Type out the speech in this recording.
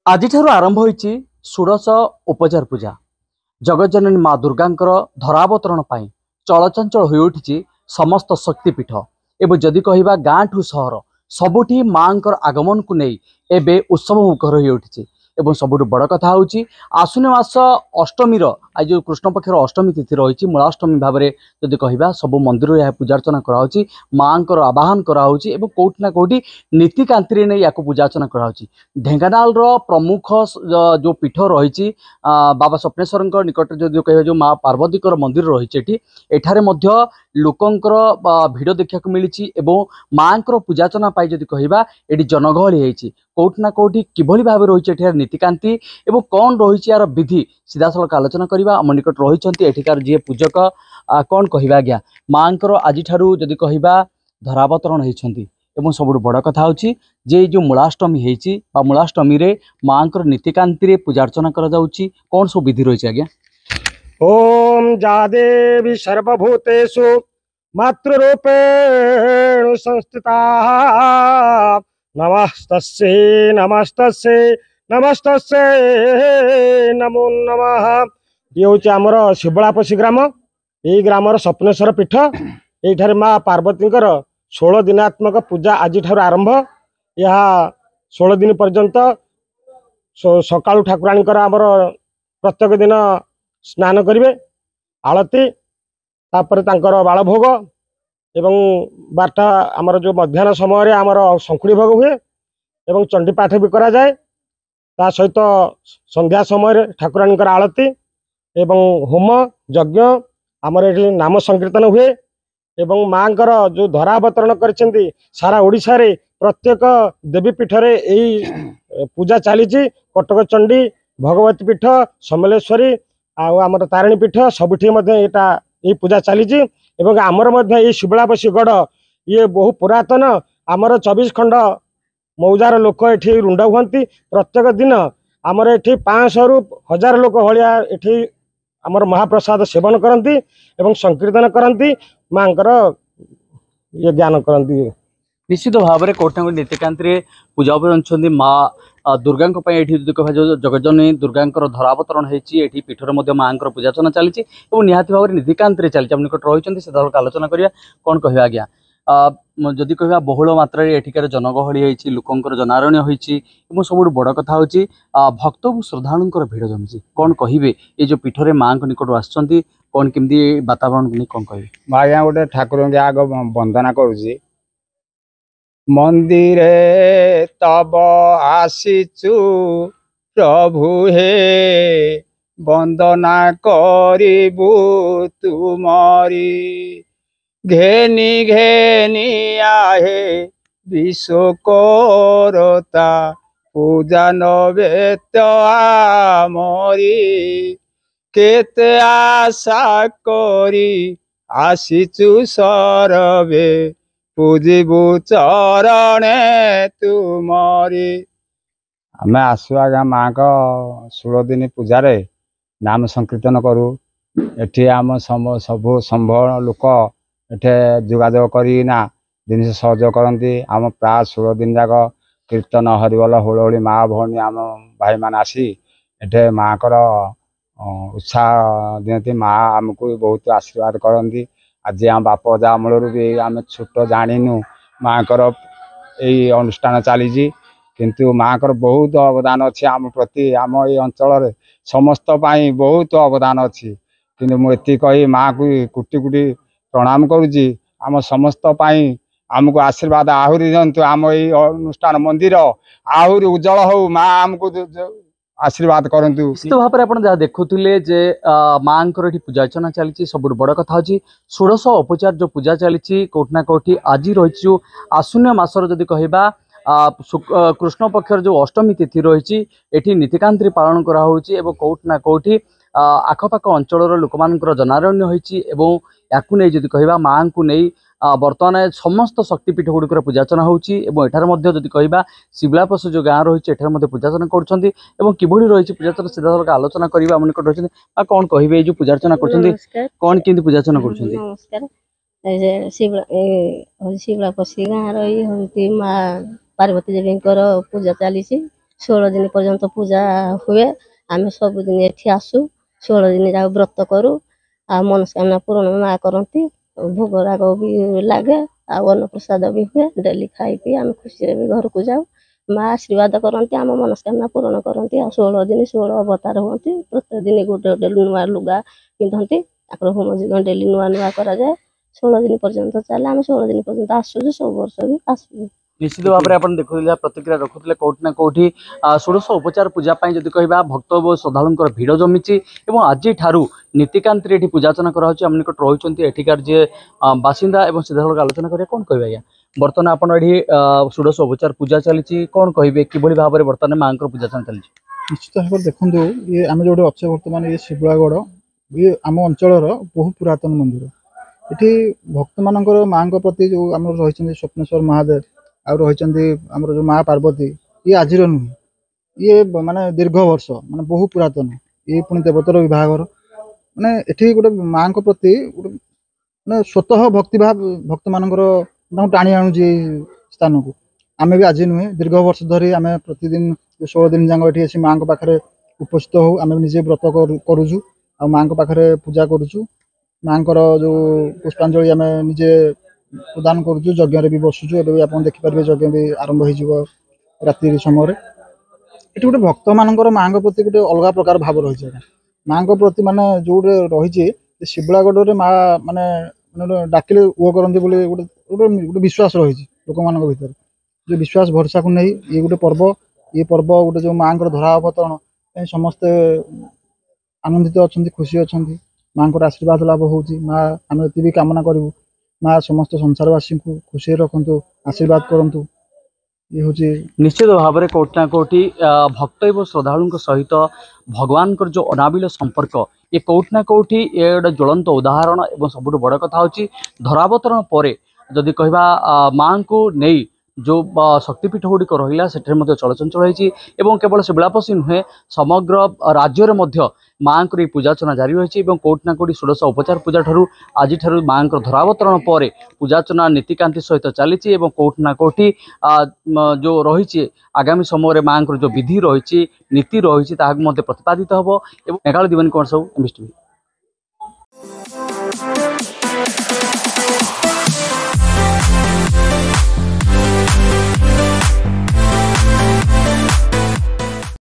आज आरंभ होईची षोडश उपचार पूजा। जगज्जननी माँ दुर्गांकर धरावतरण पाई चलचंचल हो उठी समस्त शक्तिपीठ एवं जदि कहवा गाँ ठू सहर सबुठी माँकर आगमन को नहीं एबे उत्सव मुखर हो उठी एवं सबुठ बड़ कथा हूँ आश्विन मास अष्टमी आज जो कृष्ण पक्षर अष्टमी तिथि रही मूलाष्टमी भाव में जदि कहवा सब मंदिर यह पूजार्चना कराऊँच माँ आवाहन कराऊँच कौटि ना कौटि नीतिकांति नहीं या पूजार्चना कराऊँच। ढेंकानाल प्रमुख जो पीठ रही बाबा स्वप्नेश्वर निकट जो कह जो माँ पार्वती मंदिर रही एठारे मध्य लोकंकर भिड़ देखा मिली माँ पूजार्चना पाई जदि कहवा ये जनगहली होती कौटि ना कौटि किभली भाव रही नीतिकांति एवं कौन रही यार विधि सीधा सड़क आलोचना करवा आम निकट रही एठिकार जी पूजक कौन कह आज्ञा माँ आज जदि कहवा धरावतरण होती एवं सब बड़ कथा हूँ जे जो मूलाष्टमी होती मूलाष्टमी रे माँ नीतिकांति पूजार्चना कौन सब विधि रही आज्ञा। ओम जा देवी सर्वभूतेषु मातृरूपेण संस्थिता नमस्तस्यै नमस्तस्यै नमस्तस्यै नमो नमः। ये हूँ आमर शिवलापसी ग्राम यही ग्रामर स्वप्नेश्वर पीठ ये माँ पार्वती 16 दिनात्मक पूजा आज आरंभ यह 16 दिन पर्यंत सकाळु ठाकुराणी आमर प्रत्येक दिन स्नान करेंगे आलती तापर तांकर बालभोग एवं 12टा आमर जो मध्याह्न समय आमर शंखुड़ी भोग हुए एवं चंडी पाठ भी करा जाए ता सहित संध्या समय ठाकुराणी आलती एवं होम यज्ञ आमर ये नाम संकीर्तन हुए एवं माँ जो धरावतरण कर सारा ओडिशा रे प्रत्येक देवी पीठ रे यही पूजा चली कटक चंडी भगवती पीठ समलेश्वरी आमर तारिणी पीठ सबुठी ये पूजा चली आमर ये शिवलापसी गढ़ ये बहु पुरातन आमर 24 खंड मौजार लोक ये रुंड हुआ प्रत्येक दिन आमर ये 500 ରୁ 1000 लोक भाया ये आमर महाप्रसाद सेवन करती एवं संकीर्तन करती माँ ये ज्ञान करती निश्चित भाव में कौटना नीतिकांति पूजा अच्छा माँ दुर्गा ये कह जो जगज्जननी दुर्गा धरावतरण होती पीठर माँ पूजार्चना चली निहाती भाव में नीतिकांति चलती निकट रही से आलोचना करिया कौन कह आज्ञा जदि कह बहुल मात्रा एठिकार जनगहली होती लोकंर जनारण्य होती सब बड़ कथा हूँ भक्त श्रद्धालुंर भिड़ जमी कौन कहे ये जो पीठरे माँ निकट आसुँच कौन केमती वातावरण नहीं कौन कहे आज्ञा गोटे ठाकुर के आग वंदना करुँची मंदिरे तब आसीचु प्रभु हे वंदना करिबु तुमरी घेनी घेनी आहे विश्वकर्ता पूजा नवेत आमरी केते आशा करी आसीचु सरवे पूजिबु चरणे तुमरी आम आसु आज्ञा माँ को 16 दिन पूजा रे नाम संकीर्तन करूँ एठी आम सबू संभव लोक एठे जोगाजोग करना जिन सहयोग करती आम प्राय 16 दिन जाक कीर्तन हरिबोल हुलहुली माँ भौणी आम भाई मान आसी एठे माँ को उत्साह दिखती माँ आमको बहुत आशीर्वाद करती आज आम बाप अजा अमलू भी आम छोट जाणीनु माँ यही अनुष्ठान चली किंतु माँ बहुत अवदान अच्छी आम प्रति आम ये अंचल समस्त पाई बहुत अवदान अच्छी किंतु मुझे कही माँ को कोटि कोटि प्रणाम करुँची आम समस्त पाई आमको आशीर्वाद आहुरी दिंतु आम ये अनुष्ठान मंदिर आहुरी उज्जवल हो माँ आमको आशीर्वाद करंतु निश्चित भाव में आप देखुले जे माँ पूजार्चना चली सब बड़ कथा हूँ 16 उपचार जो पूजा चली कौटना कौटि आज रही आश्विन मासर जदि कहवा कृष्ण पक्षर जो अष्टमी तिथि रही एठी नीतिकांति पालन कराऊँच कौटना कौटि आखपाख अंचल लोक जनारण्य होती या जदि कहवा माँ को नहीं बर्तमान समस्त शक्तिपीठ गुड़िक पूजार्चना होती जदि कहवा शिवलापस जो गाँव रही पूजार्चना कर रही पूजार्चना सीधा सड़क आलोचना करवा निकट रही कौन कहे जो पूजार्चना कर कौन केमती पूजार्चना कर शिवलापसी गाँव रही माँ पार्वती देवी पूजा चली 16 दिन पर्यंत पूजा हुए। आम सबुदिन एठी आसु 16 दिन जाक व्रत करू आ मनस्कामना पूर्ण माँ करती। भोग राग भी लगे आ अन्न प्रसाद भी हुए। डेली खाई पी आम खुशी भी घर को जाऊ। माँ आशीर्वाद करती आम मनस्कामना पूर्ण करती। 16 दिन 16 अवतार हुए। प्रत्येक दिन गोटे गोटे नुआ लुगा पिंधती। होम जीवन डेली नुआ नुआ कराए। 16 दिन पर्यंत चले। आम 16 दिन पर्यंत आसुचु सब वर्ष भी आसु। निश्चित भाव में आपन देखुले प्रतिक्रिया रखुले कोठी ना कोठी षोडश उपचार पूजा पाई जदि कहबा भक्त और श्रद्धालुंकर भिड़ जमीची एवं आज ठारू नीतिकांत रे पूजार्चना करा होची। हम निकट रहिचंती एठिकार जे बासिंदा एवं सीधासलख आलोचना करिया कोन कहबे आज्ञा बर्तमान आपन एठी षोडश उपचार पूजा चलीची कोन कहबे किभली भाव में बर्तमान मांकर पूजार्चना चलीची। निश्चित भाव देखु ये आम जो अच्छे बर्तमान ये शिवलागढ़ ये आम अंचल बहु पुरातन मंदिर। ये भक्त मान माँ प्रति जो आम रही स्वप्नेश्वर महादेव आम जो माँ पार्वती ये आज नुहे ये माने दीर्घ वर्ष माने बहु पुरातन ये पुणी देवतर विभाग माने एठी गोटे माँ प्रति माने स्वतः भक्तिभाव भक्त मान टाणी आणुची स्थान को आम भी आज नुहे दीर्घ वर्ष धरी आम प्रतिदिन 16 दिन जाक ये माँ पाखे उपस्थित हो आम निजे व्रत करुचु आ माँ पाखे पूजा करुचु। माँ जो पुष्पांजलि आम निजे प्रदान करुचु। यज्ञ भी बसुचु एवं भी आप देखिपारे यज्ञ भी आरंभ हो रात्रि समय ये गोटे भक्त मान माँ प्रति गोटे अलग प्रकार भाव रही माँ प्रति माने जो रही शिवलागढ़ माँ माने डाकिले वो करती गोटे विश्वास रही लोक मान भर जो विश्वास भरसा को नहीं ये गोटे पर्व ये पर्व गोटे जो माँ धरा अवतरण समस्ते आनंदित अच्छा खुशी अच्छा माँ आशीर्वाद लाभ हो माँ आम ये भी कामना करूँ माँ समस्त संसारवासी को खुशी रखु आशीर्वाद करूँ ये हूँ निश्चित भाव में कोटि ना कोटि भक्त और श्रद्धालु सहित भगवान जो अनाबिल संपर्क ये कोटि ना कोटि ये गोटे ज्वलंत उदाहरण और सबुठ बड़ कथा हूँ धरावतरण पर जदि कहबा माँ को नहीं जो शक्तिपीठ गुड़िक रहा से चलचंचल होती केवल शिवलापसी नुहे समग्र राज्य में माँ को पूजार्चना जारी रही कोटि ना कोटि षोडश उपचार पूजा ठारू आज ठारू माँ धरावतरण पर पूजार्चना नीतिकांति सहित चली कोटि ना कोटि जो रही आगामी समय माँ जो विधि रही नीति रही प्रतिपादित हम। मेघालय दीवानी कौन सब एमएसटीवी।